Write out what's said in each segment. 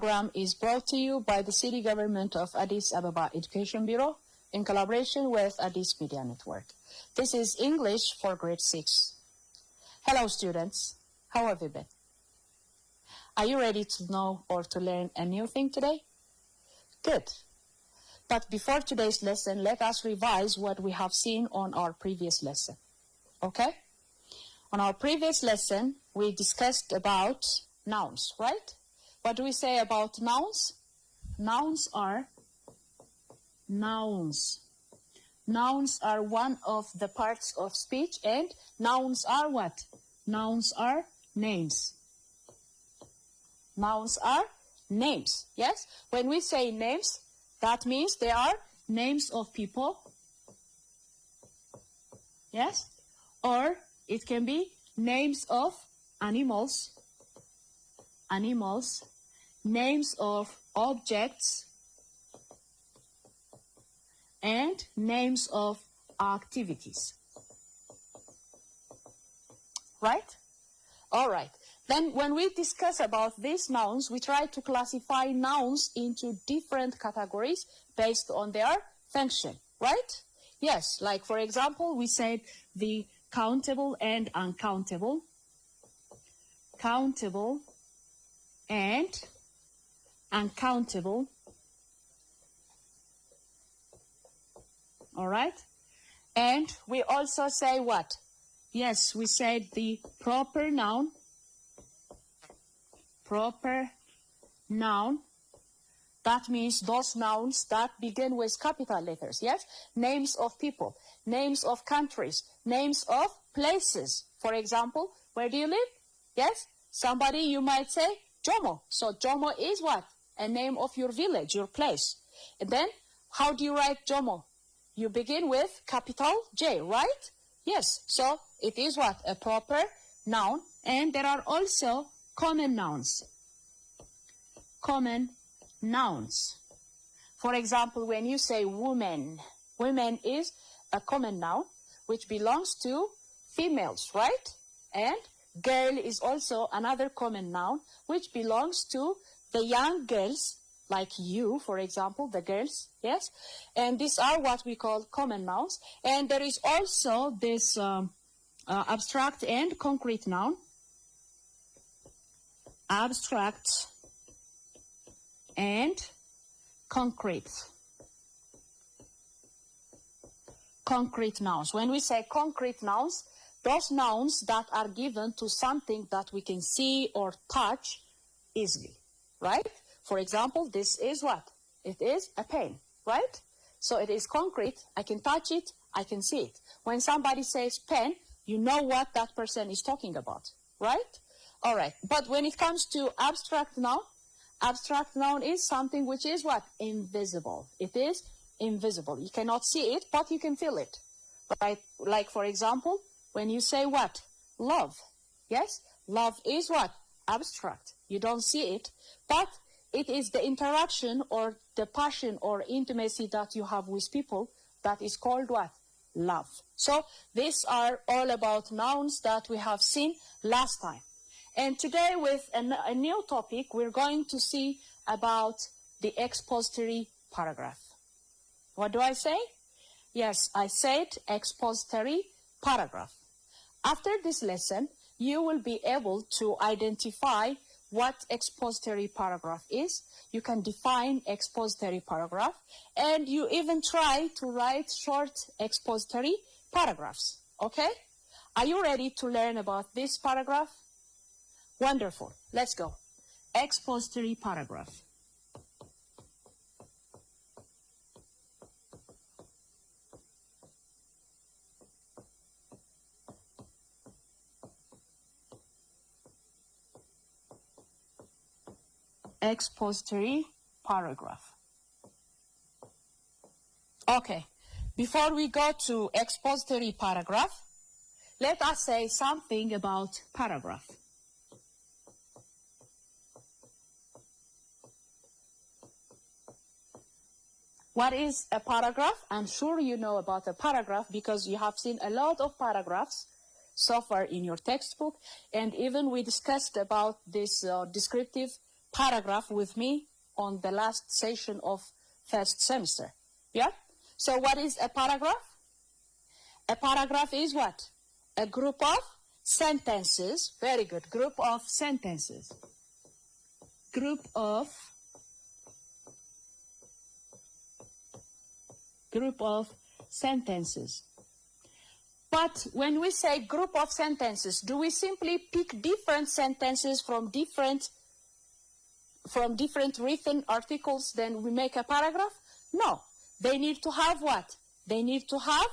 program is brought to you by the City Government of Addis Ababa Education Bureau in collaboration with Addis Media Network. This is English for grade 6. Hello students, how have you been? Are you ready to know or to learn a new thing today? Good. But before today's lesson, let us revise what we have seen on our previous lesson. Okay? On our previous lesson, we discussed about nouns, right? What do we say about nouns? Nouns are nouns. Nouns are one of the parts of speech, and nouns are what? Nouns are names. Nouns are names, yes? When we say names, that means they are names of people, yes? Or it can be names of animals, names of objects, and names of activities. Right? All right. Then when we discuss about these nouns, we try to classify nouns into different categories based on their function, right? Yes, like for example, we said the countable and uncountable, countable and uncountable. All right? And we also say what? Yes, we said the proper noun, that means those nouns that begin with capital letters, yes? Names of people, names of countries, names of places. For example, where do you live? Yes? Somebody, you might say Jomo. So Jomo is what? A name of your village, your place. And then, how do you write Jomo? You begin with capital J, right? Yes. So it is what? A proper noun. And there are also common nouns. Common nouns. For example, when you say woman, woman is a common noun which belongs to females, right? And girl is also another common noun which belongs to the young girls, like you, for example, the girls, yes? And these are what we call common nouns. And there is also this abstract and concrete noun. Abstract and concrete. Concrete nouns. When we say concrete nouns, those nouns that are given to something that we can see or touch easily, right? For example, this is what? It is a pen, right? So it is concrete. I can touch it. I can see it. When somebody says pen, you know what that person is talking about, right? All right. But when it comes to abstract noun is something which is what? Invisible. It is invisible. You cannot see it, but you can feel it, right? Like, for example, when you say what? Love. Yes? Love is what? Abstract. You don't see it, but it is the interaction or the passion or intimacy that you have with people that is called what? Love. So these are all about nouns that we have seen last time. And today with a new topic, we're going to see about the expository paragraph. What do I say? Yes, I said expository paragraph. After this lesson, you will be able to identify what expository paragraph is. You can define expository paragraph, and you even try to write short expository paragraphs. Okay? Are you ready to learn about this paragraph? Wonderful. Let's go. Expository paragraph. Expository paragraph. Okay, before we go to expository paragraph, let us say something about paragraph. What is a paragraph? I'm sure you know about a paragraph because you have seen a lot of paragraphs so far in your textbook, and even we discussed about this descriptive paragraph with me on the last session of first semester. Yeah? So what is a paragraph? A paragraph is what? A group of sentences. Very good. Group of sentences. Group of sentences. But when we say group of sentences, do we simply pick different sentences from different written articles, then we make a paragraph? No. They need to have what? They need to have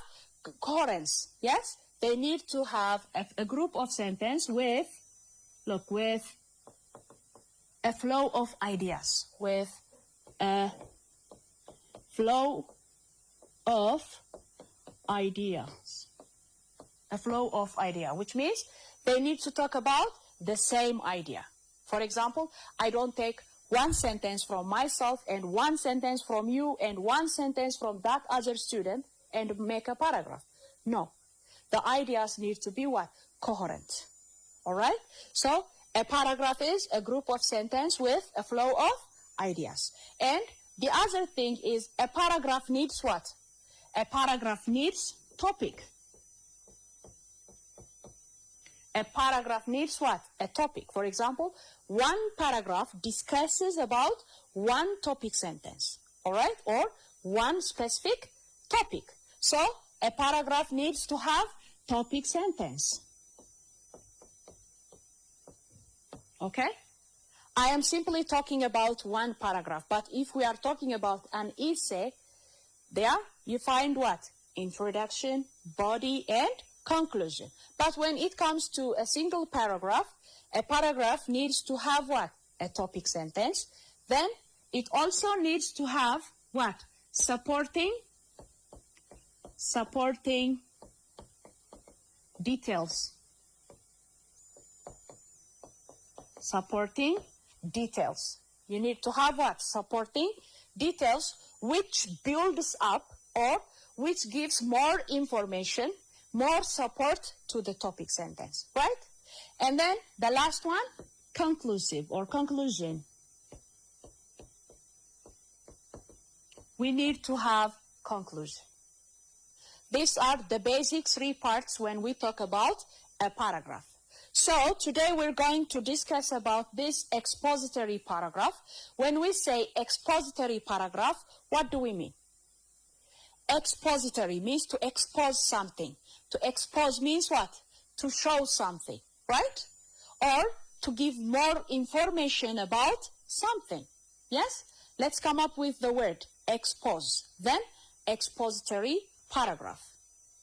coherence. Yes? They need to have a group of sentences with a flow of ideas, with a flow of ideas. A flow of idea, which means they need to talk about the same idea. For example, I don't take one sentence from myself and one sentence from you and one sentence from that other student and make a paragraph. No. The ideas need to be what? Coherent. All right? So a paragraph is a group of sentences with a flow of ideas. And the other thing is a paragraph needs what? A paragraph needs topic. A paragraph needs what? A topic. For example, one paragraph discusses about one topic sentence, all right? Or one specific topic. So a paragraph needs to have topic sentence. Okay? I am simply talking about one paragraph, but if we are talking about an essay, there you find what? Introduction, body, and conclusion. But when it comes to a single paragraph, a paragraph needs to have what? A topic sentence. Then it also needs to have what? Supporting details. Supporting details. You need to have what? Supporting details, which builds up or which gives more information, more support to the topic sentence, right? And then the last one, conclusive or conclusion. We need to have conclusion. These are the basic three parts when we talk about a paragraph. So today we're going to discuss about this expository paragraph. When we say expository paragraph, what do we mean? Expository means to expose something. To expose means what? To show something, right? Or to give more information about something. Yes? Let's come up with the word expose. Then expository paragraph.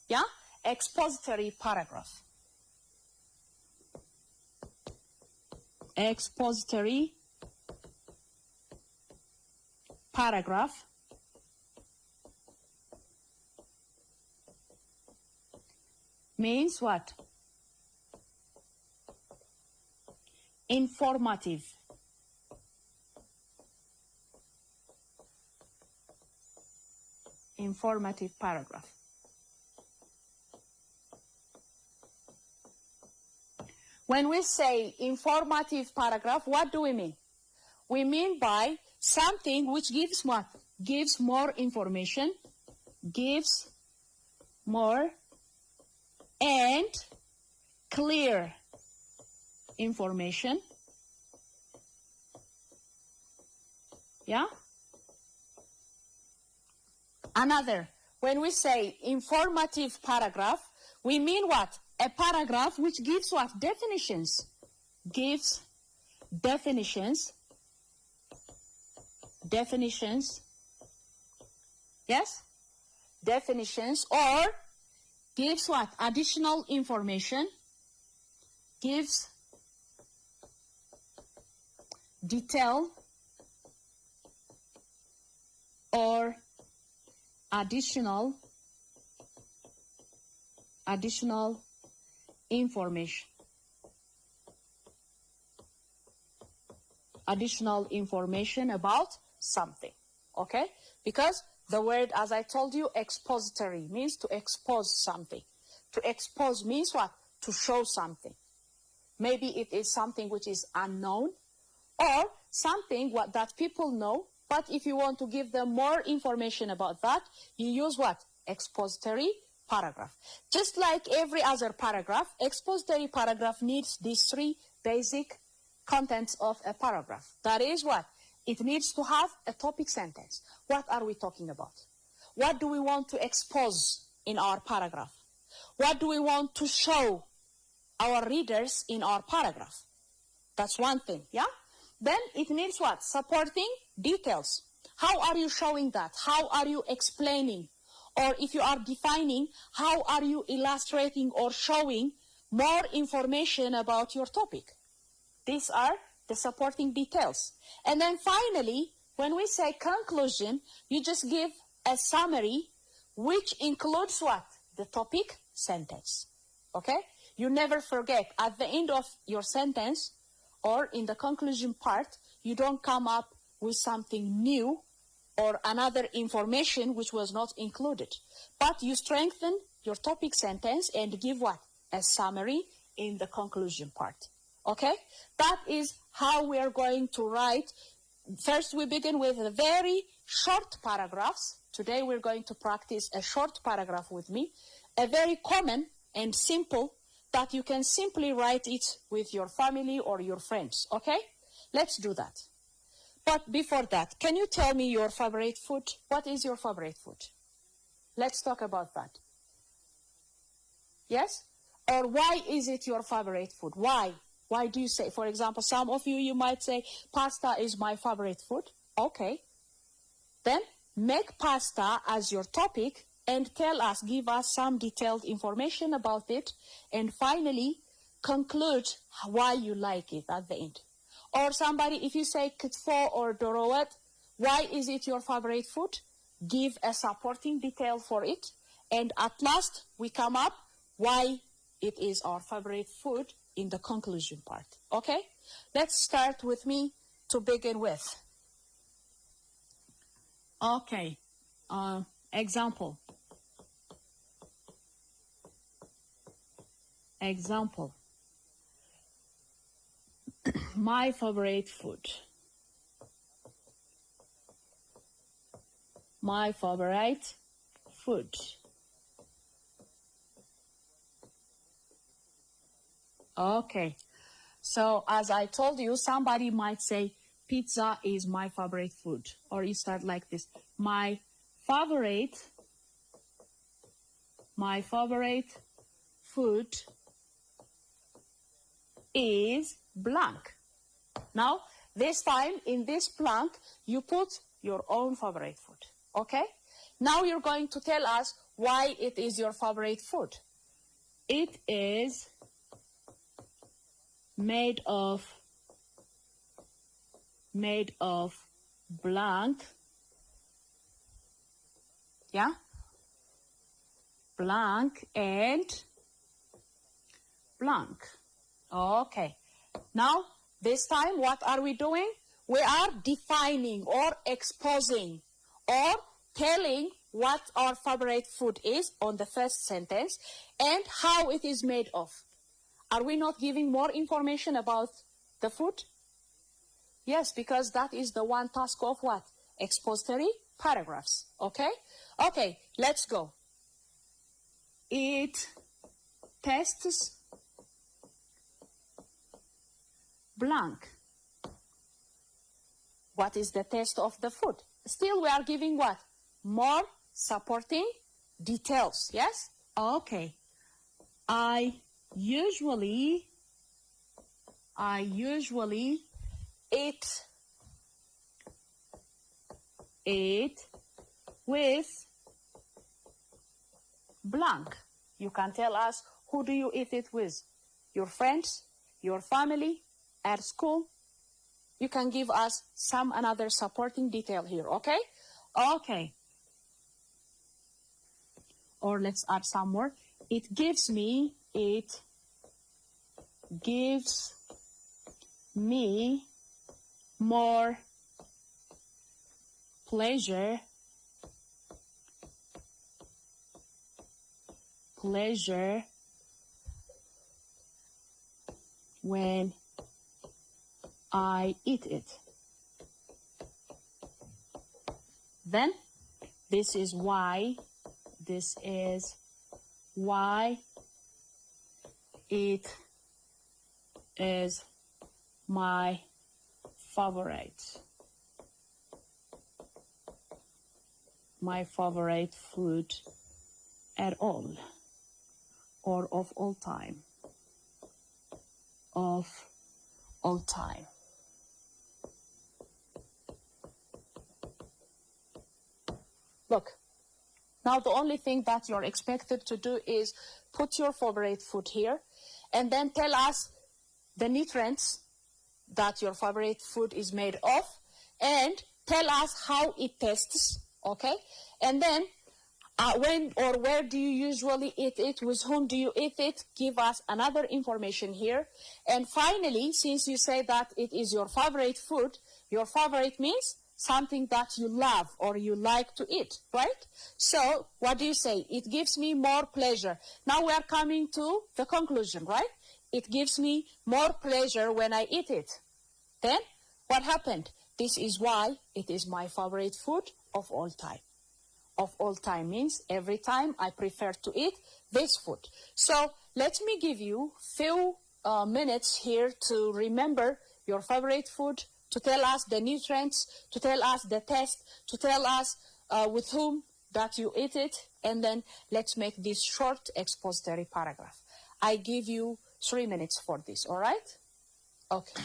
Yeah? Expository paragraph. Expository paragraph means what? Informative. Informative paragraph. When we say informative paragraph, what do we mean? We mean by something which gives what? Gives more information, gives more and clear information. Yeah? Another, when we say informative paragraph, we mean what? A paragraph which gives what? Definitions. Gives definitions. Definitions. Yes? Definitions. Or gives what? Additional information. Gives detail or additional information. Additional information about something. Okay? Because the word, as I told you, expository means to expose something. To expose means what? To show something. Maybe it is something which is unknown, or something that people know, but if you want to give them more information about that, you use what? Expository paragraph. Just like every other paragraph, expository paragraph needs these three basic contents of a paragraph. That is what? It needs to have a topic sentence. What are we talking about? What do we want to expose in our paragraph? What do we want to show our readers in our paragraph? That's one thing, yeah? Then it needs what? Supporting details. How are you showing that? How are you explaining? Or if you are defining, how are you illustrating or showing more information about your topic? These are the supporting details. And then finally, when we say conclusion, you just give a summary which includes what? The topic sentence. Okay? You never forget, at the end of your sentence or in the conclusion part, you don't come up with something new or another information which was not included. But you strengthen your topic sentence and give what? A summary in the conclusion part. Okay? That is how we are going to write. First, we begin with a very short paragraphs. Today, we're going to practice a short paragraph with me, a very common and simple that you can simply write it with your family or your friends. Okay? Let's do that. But before that, can you tell me your favorite food? What is your favorite food? Let's talk about that. Yes? Or why is it your favorite food? Why? Why do you say, for example, some of you might say, pasta is my favorite food. Okay. Then make pasta as your topic and tell us, give us some detailed information about it. And finally, conclude why you like it at the end. Or somebody, if you say kitfo or dorowet, why is it your favorite food? Give a supporting detail for it. And at last, we come up why it is our favorite food in the conclusion part. Okay? Let's start with me to begin with. Okay. Example. Example. My favorite food. My favorite food. Okay. So as I told you, somebody might say, pizza is my favorite food. Or you start like this. My favorite food is blank. Now, this time in this blank, you put your own favorite food. Okay? Now you're going to tell us why it is your favorite food. It is made of blank. Yeah? Blank and blank. Okay. Now, this time, what are we doing? We are defining or exposing or telling what our favorite food is on the first sentence and how it is made of. Are we not giving more information about the food? Yes, because that is the one task of what? Expository paragraphs. Okay? Okay, let's go. It tastes blank. What is the taste of the food? Still, we are giving what? More supporting details. Yes? Okay. I usually eat it with blank. You can tell us, who do you eat it with? Your friends, your family, at school? You can give us some another supporting detail here, okay? Okay. Or let's add some more. It gives me more pleasure when I eat it. Then this is why it is my favorite food at all, or of all time. Look, now the only thing that you're expected to do is put your favorite food here and then tell us the nutrients that your favorite food is made of and tell us how it tastes, okay? And then when or where do you usually eat it, with whom do you eat it, give us another information here. And finally, since you say that it is your favorite food, your favorite means something that you love or you like to eat, right? So what do you say? It gives me more pleasure. Now we are coming to the conclusion, right? It gives me more pleasure when I eat it. Then what happened? This is why it is my favorite food of all time. Of all time means every time I prefer to eat this food. So let me give you few minutes here to remember your favorite food, to tell us the nutrients, to tell us the taste, to tell us with whom that you eat it, and then let's make this short expository paragraph. I give you 3 minutes for this, all right? Okay.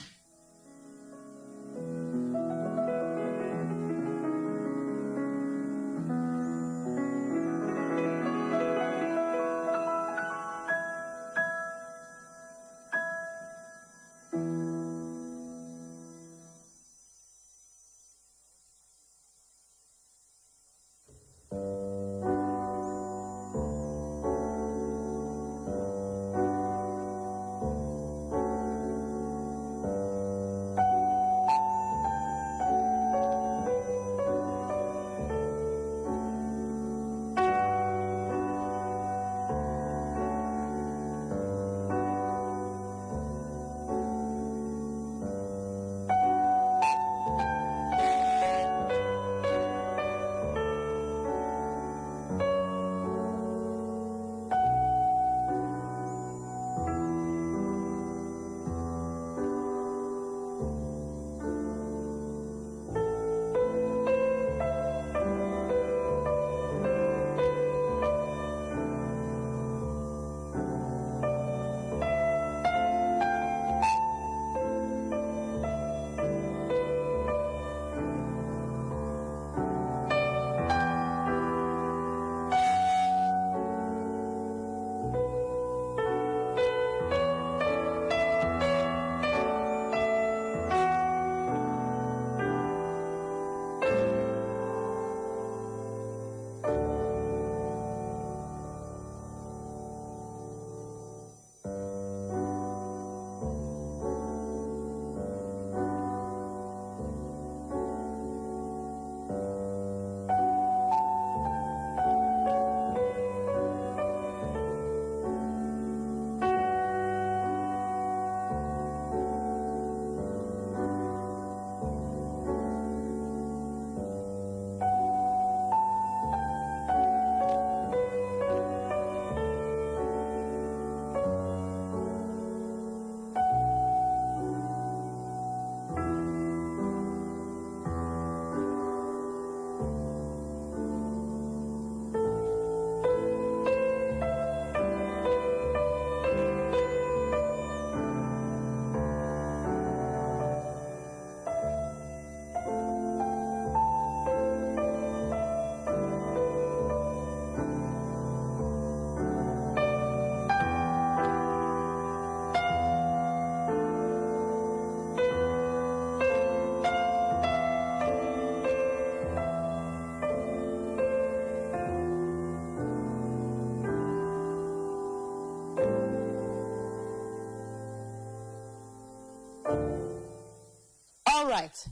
All right,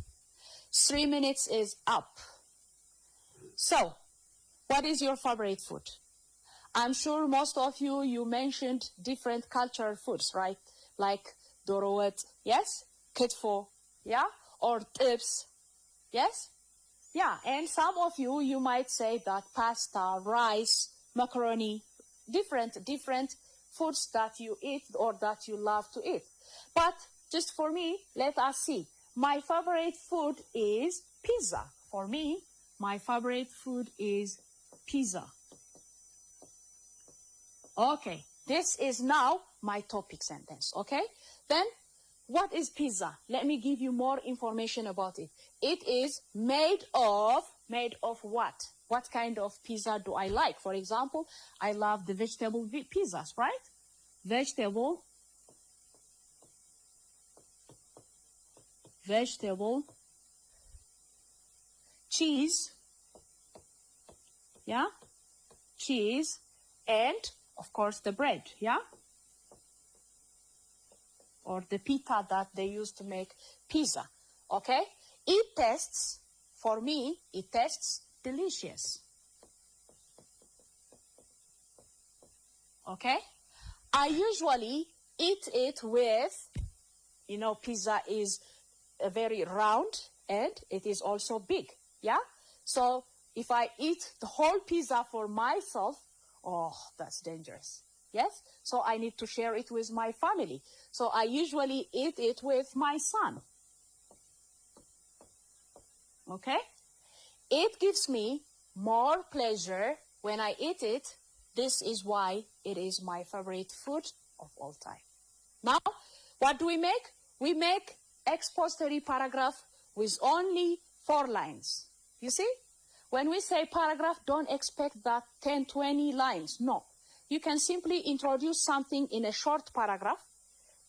3 minutes is up. So, what is your favorite food? I'm sure most of you mentioned different cultural foods, right? Like dorowet, yes? Kitfo, yeah, or tips, yes? Yeah, and some of you might say that pasta, rice, macaroni, different foods that you eat or that you love to eat. But just for me, let us see. My favorite food is pizza. For me, my favorite food is pizza. Okay, this is now my topic sentence, okay? Then, what is pizza? Let me give you more information about it. It is made of what? What kind of pizza do I like? For example, I love the vegetable pizzas, right? Vegetable, cheese, yeah? Cheese, and of course the bread, yeah? Or the pita that they use to make pizza, okay? It tastes, for me, it tastes delicious. Okay? I usually eat it with, you know, pizza is very round and it is also big, yeah? So if I eat the whole pizza for myself, oh, that's dangerous, yes? So I need to share it with my family. So I usually eat it with my son. Okay? It gives me more pleasure when I eat it. This is why it is my favorite food of all time. Now, what do we make? We make expository paragraph with only 4 lines. You see? When we say paragraph, don't expect that 10, 20 lines. No. You can simply introduce something in a short paragraph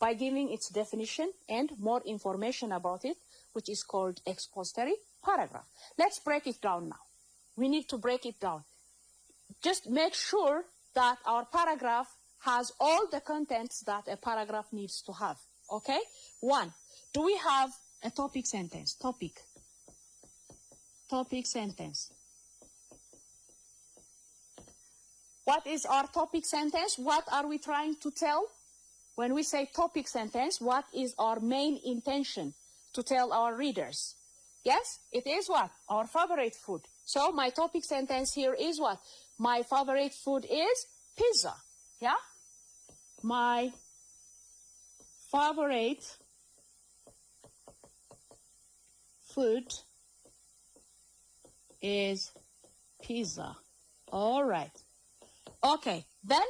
by giving its definition and more information about it, which is called expository paragraph. Let's break it down now. We need to break it down. Just make sure that our paragraph has all the contents that a paragraph needs to have. Okay? 1. Do we have a topic sentence? Topic sentence. What is our topic sentence? What are we trying to tell? When we say topic sentence, what is our main intention to tell our readers? Yes, it is what? Our favorite food. So my topic sentence here is what? My favorite food is pizza. Yeah? My favorite food is pizza. All right. Okay, then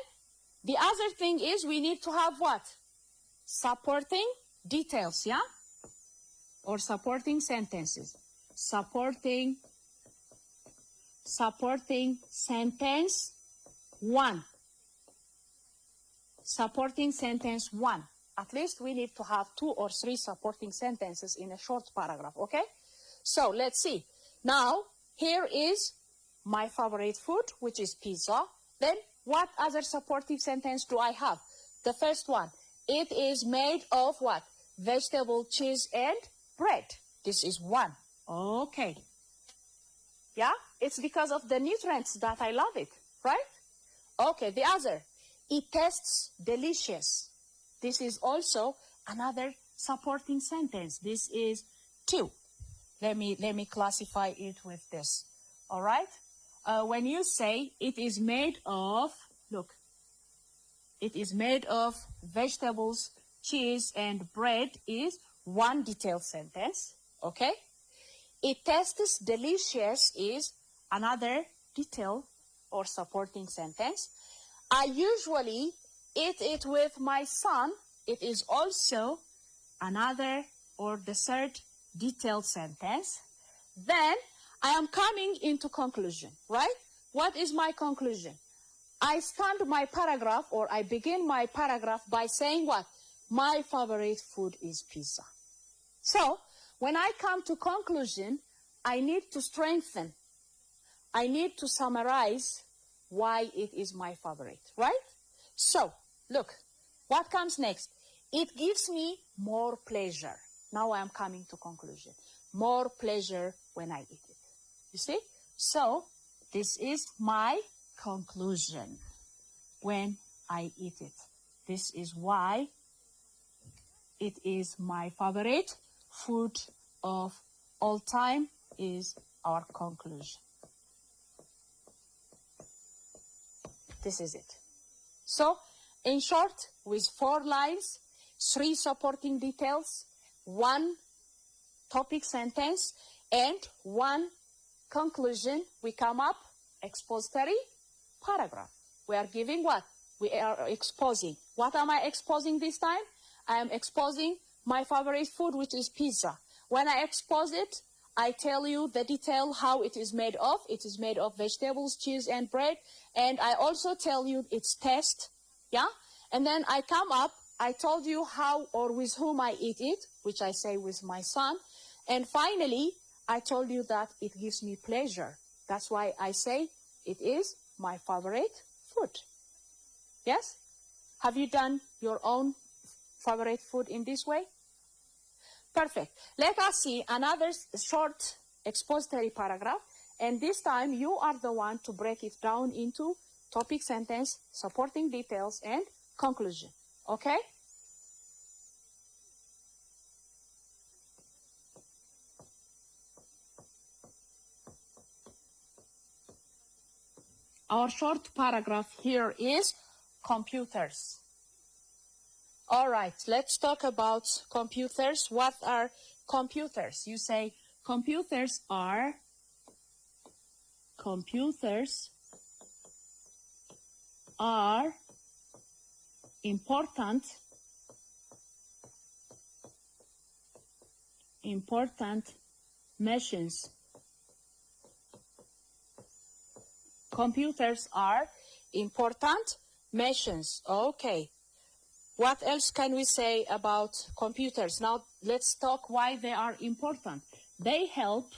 the other thing is we need to have what? Supporting details, yeah? Or supporting sentences. Supporting sentence 1. Supporting sentence 1. At least we need to have 2 or 3 supporting sentences in a short paragraph, okay? So let's see. Now, here is my favorite food, which is pizza. Then, what other supportive sentence do I have? The first one, it is made of what? Vegetable, cheese, and bread. This is 1. Okay. Yeah? It's because of the nutrients that I love it, right? Okay, the other, it tastes delicious. This is also another supporting sentence. This is 2. Let me classify it with this. All right? When you say it is made of, look, it is made of vegetables, cheese, and bread is 1 detailed sentence, okay? It tastes delicious is another detail or supporting sentence. I usually eat it with my son. It is also another or the 3rd detailed sentence. Then I am coming into conclusion, right? What is my conclusion? I start my paragraph or I begin my paragraph by saying what? My favorite food is pizza. So, when I come to conclusion, I need to strengthen. I need to summarize why it is my favorite, right? So, look, what comes next? It gives me more pleasure. Now I am coming to conclusion. More pleasure when I eat it. You see? So, this is my conclusion when I eat it. This is why it is my favorite food of all time is our conclusion. This is it. So, in short, with 4 lines, 3 supporting details, 1 topic sentence, and 1 conclusion, we come up expository paragraph. We are giving what? We are exposing. What am I exposing this time? I am exposing my favorite food, which is pizza. When I expose it, I tell you the detail how it is made of. It is made of vegetables, cheese, and bread. And I also tell you its taste. Yeah? And then I come up, I told you how or with whom I eat it, which I say with my son. And finally, I told you that it gives me pleasure. That's why I say it is my favorite food. Yes? Have you done your own favorite food in this way? Perfect. Let us see another short expository paragraph. And this time you are the one to break it down into topic sentence, supporting details, and conclusion. Okay? Our short paragraph here is computers. All right, let's talk about computers. What are computers? You say computers are important machines. Computers are important machines. Okay. What else can we say about computers? Now, let's talk why they are important. They help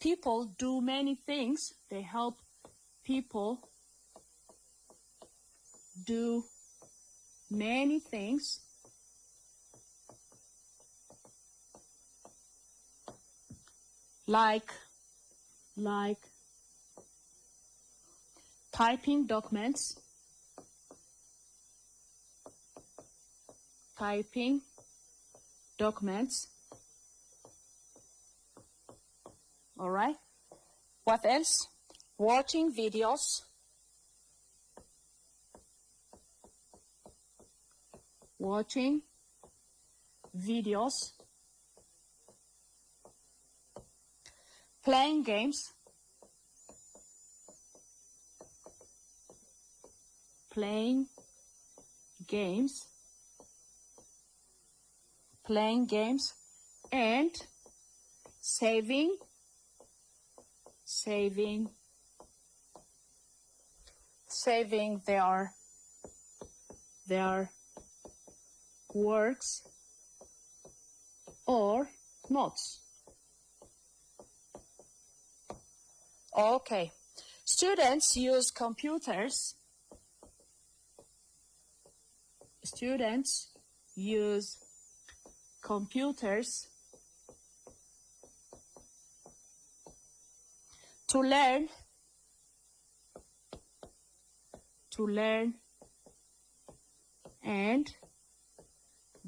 people do many things. They help people do many things. Like typing documents, all right. What else? Watching videos, playing games, and saving their works or notes. Okay. Students use computers. To learn and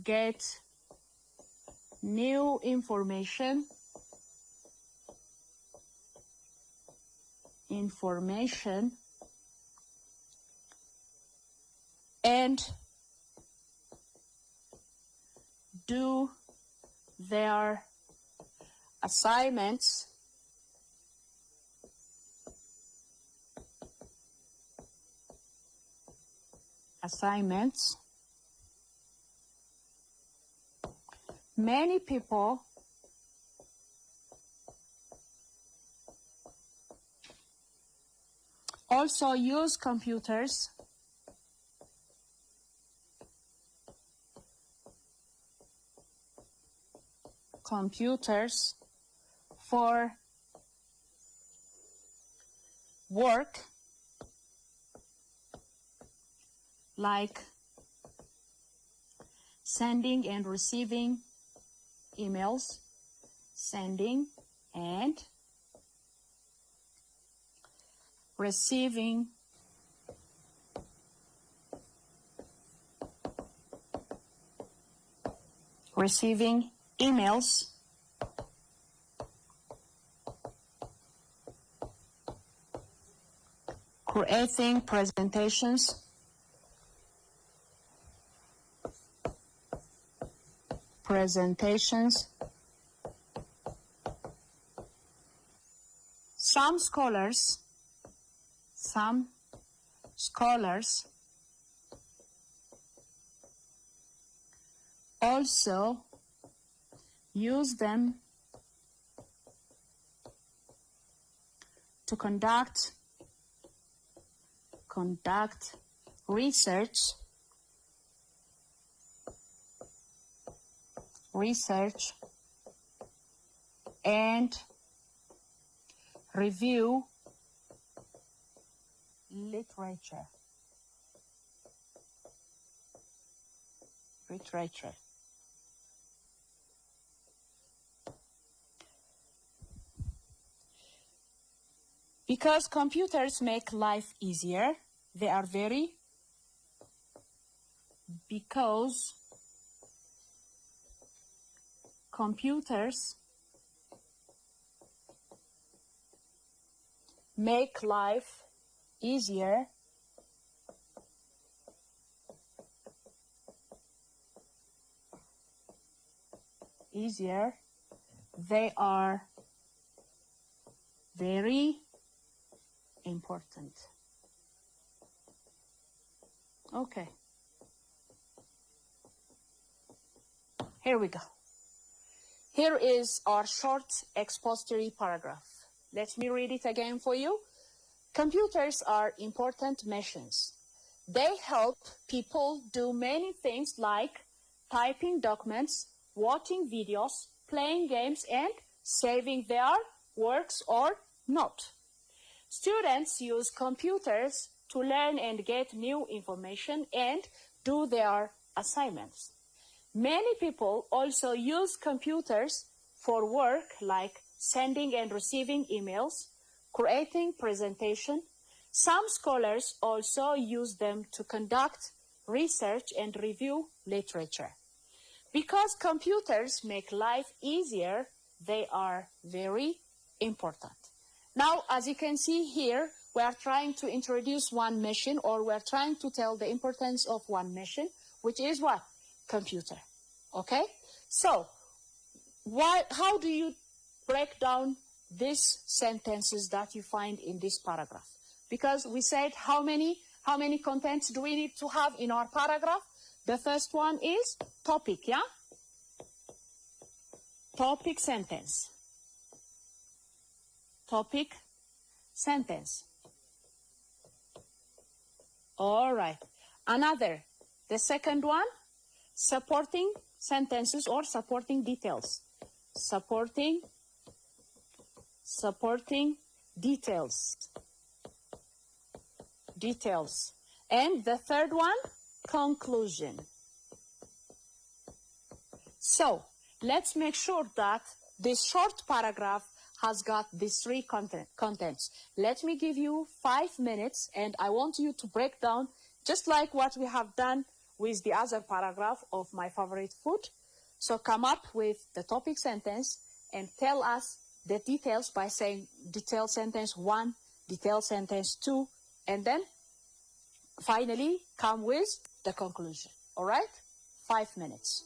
get new information and do their assignments Many people also use computers for work, like sending and receiving emails, sending and receiving receiving emails, creating presentations, Some scholars also use them to conduct research and review literature. Because computers make life easier, because computers make life easier, they are very important. Okay. Here we go. Here is our short expository paragraph. Let me read it again for you. Computers are important machines. They help people do many things like typing documents, watching videos, playing games, and saving their works or not. Students use computers to learn and get new information and do their assignments. Many people also use computers for work like sending and receiving emails, creating presentation. Some scholars also use them to conduct research and review literature. Because computers make life easier, they are very important. Now, as you can see here, we are trying to introduce one machine, or we are trying to tell the importance of one machine, which is what? Computer. Okay? So, how do you break down these sentences that you find in this paragraph? Because we said how many contents do we need to have in our paragraph? The first one is topic, yeah? Topic sentence. Topic sentence. All right. The second one, supporting sentences or supporting details. Supporting details. And the third one, conclusion. So, let's make sure that this short paragraph has got these three contents. Let me give you 5 minutes, and I want you to break down, just like what we have done with the other paragraph of my favorite food. So come up with the topic sentence and tell us the details by saying detail sentence 1, detail sentence 2, and then finally come with the conclusion. All right? 5 minutes.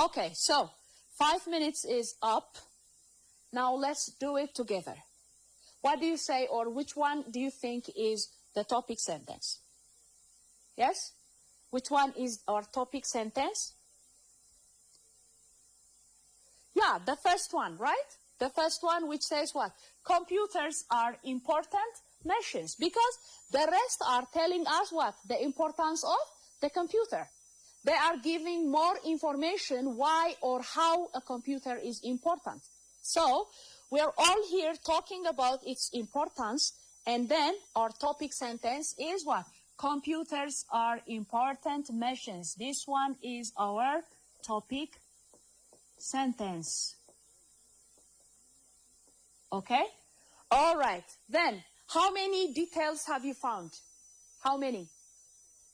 Okay, so 5 minutes is up. Now let's do it together. What do you say, or which one do you think is the topic sentence? Yes? Which one is our topic sentence? Yeah, the first one, right? The first one which says what? Computers are important machines, because the rest are telling us what? The importance of the computer. They are giving more information why or how a computer is important. So we are all here talking about its importance, and then our topic sentence is what? Computers are important machines. This one is our topic sentence. Okay? All right. Then, how many details have you found? How many?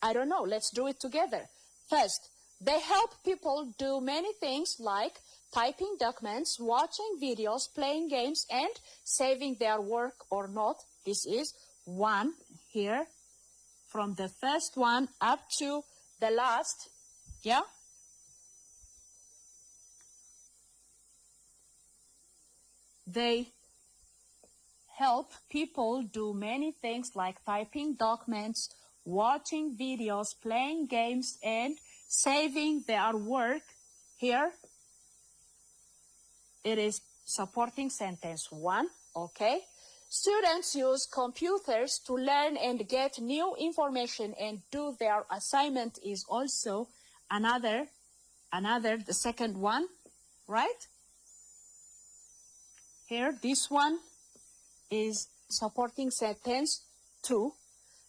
I don't know. Let's do it together. First, they help people do many things like typing documents, watching videos, playing games, and saving their work or not. This is one here, from the first one up to the last. Yeah? They help people do many things like typing documents, watching videos, playing games, and saving their work. Here, it is supporting sentence 1, okay? Students use computers to learn and get new information and do their assignment is also another, the second one, right? Here, this one is supporting sentence 2.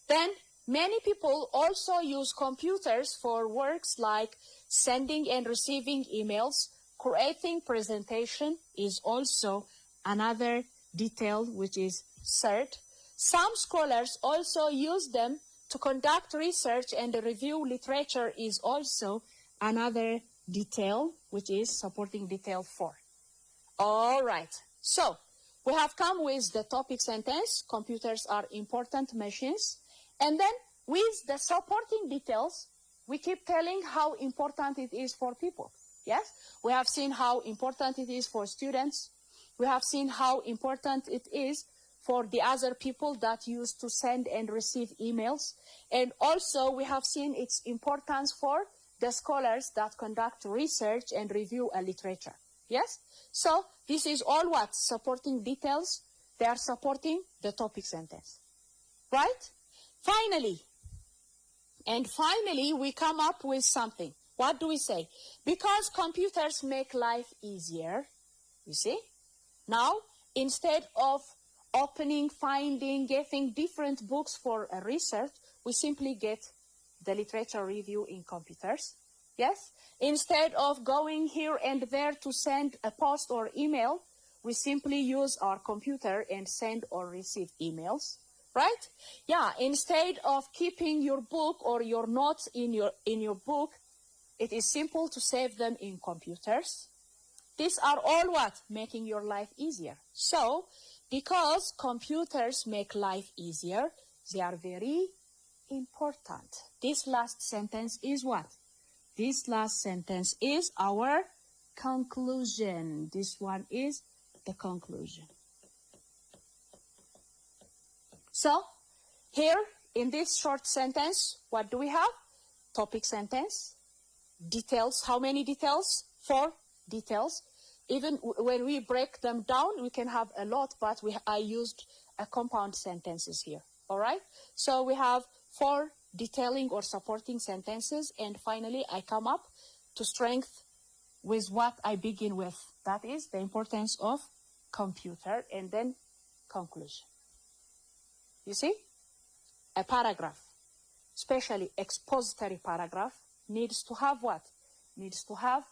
Then, many people also use computers for works like sending and receiving emails. Creating presentation is also another detail, which is third. Some scholars also use them to conduct research, and review literature is also another detail, which is supporting detail 4. All right. So, we have come with the topic sentence, computers are important machines. And then, with the supporting details, we keep telling how important it is for people. Yes? We have seen how important it is for students. We have seen how important it is for the other people that used to send and receive emails. And also, we have seen its importance for the scholars that conduct research and review a literature. Yes? So, this is all what? Supporting details. They are supporting the topic sentence. Right? Finally, we come up with something. What do we say? Because computers make life easier, you see? Now, instead of opening, finding, getting different books for a research, we simply get the literature review in computers. Yes? Instead of going here and there to send a post or email, we simply use our computer and send or receive emails. Right? Yeah, instead of keeping your book or your notes in your book, it is simple to save them in computers. These are all what? Making your life easier. So, because computers make life easier, they are very important. This last sentence is what? This last sentence is our conclusion. This one is the conclusion. So, here in this short sentence, what do we have? Topic sentence. Details. How many details? 4 details. Even when we break them down, we can have a lot, but I used a compound sentences here. All right? So we have 4 detailing or supporting sentences, and finally I come up to strength with what I begin with. That is the importance of computer, and then conclusion. You see? A paragraph, especially expository paragraph, needs to have what? Needs to have,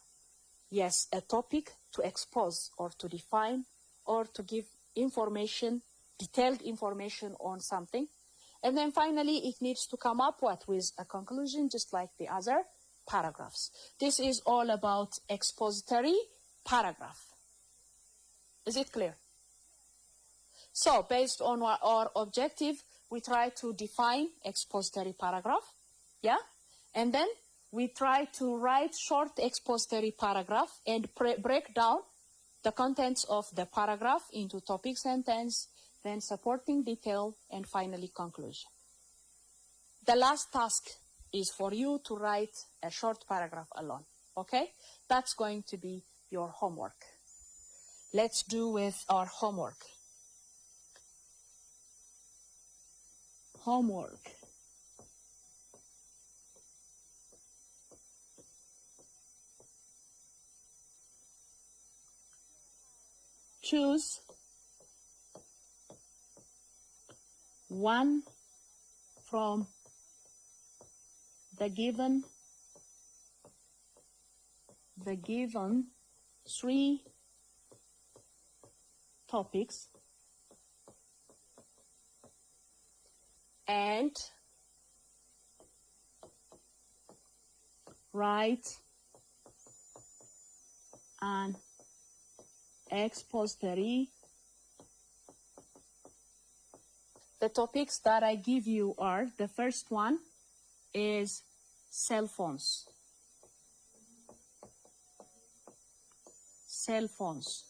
yes, a topic to expose or to define or to give information, detailed information on something. And then finally, it needs to come up what? With a conclusion, just like the other paragraphs. This is all about expository paragraph. Is it clear? So, based on our objective, we try to define expository paragraph. Yeah? And then we try to write short expository paragraph and break down the contents of the paragraph into topic sentence, then supporting detail, and finally conclusion. The last task is for you to write a short paragraph alone, okay? That's going to be your homework. Let's do with our homework. Homework. Choose one from the given three topics and write an expository. The topics that I give you are, the first one is cell phones. Cell phones.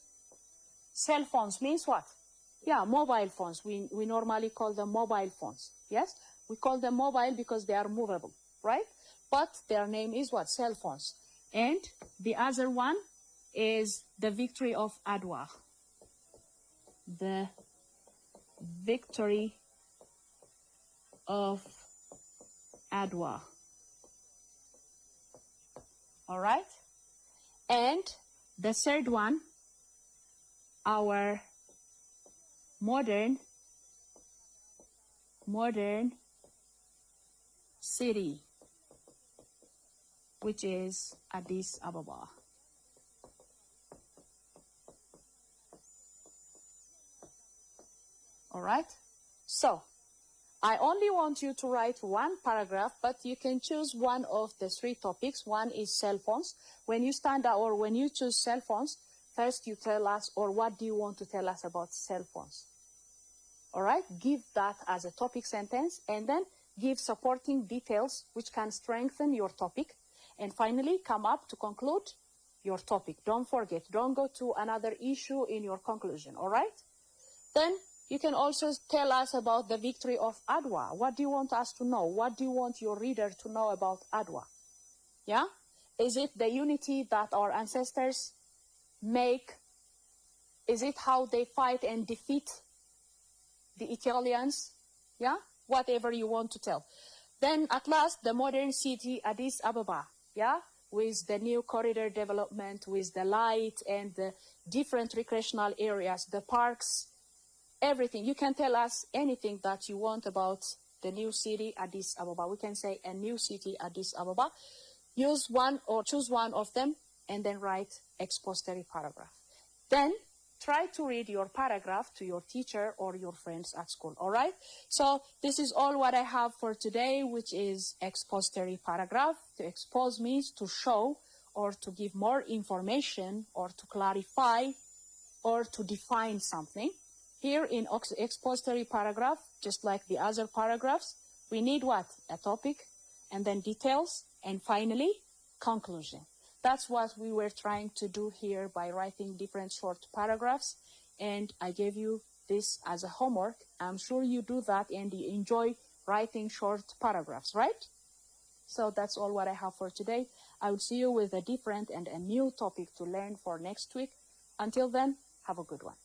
Cell phones means what? Yeah, mobile phones. We normally call them mobile phones. Yes? We call them mobile because they are movable, right? But their name is what? Cell phones. And the other one is the victory of Adwa. The victory of Adwa. All right? And the third one, our modern city, which is Addis Ababa. All right? So, I only want you to write one paragraph, but you can choose one of the three topics. One is cell phones. When you stand out or when you choose cell phones, first you tell us, or what do you want to tell us about cell phones? All right? Give that as a topic sentence, and then give supporting details which can strengthen your topic. And finally, come up to conclude your topic. Don't forget, don't go to another issue in your conclusion, all right? Then you can also tell us about the victory of Adwa. What do you want us to know? What do you want your reader to know about Adwa? Yeah? Is it the unity that our ancestors make? Is it how they fight and defeat the Italians? Yeah? Whatever you want to tell. Then at last, the modern city, Addis Ababa. Yeah? With the new corridor development, with the light and the different recreational areas, the parks, everything. You can tell us anything that you want about the new city, Addis Ababa. We can say a new city, Addis Ababa. Use one or choose one of them and then write expository paragraph. Then try to read your paragraph to your teacher or your friends at school, all right? So this is all what I have for today, which is expository paragraph. To expose means to show or to give more information or to clarify or to define something. Here in expository paragraph, just like the other paragraphs, we need what? A topic, and then details, and finally, conclusion. That's what we were trying to do here by writing different short paragraphs, and I gave you this as a homework. I'm sure you do that and you enjoy writing short paragraphs, right? So that's all what I have for today. I will see you with a different and a new topic to learn for next week. Until then, have a good one.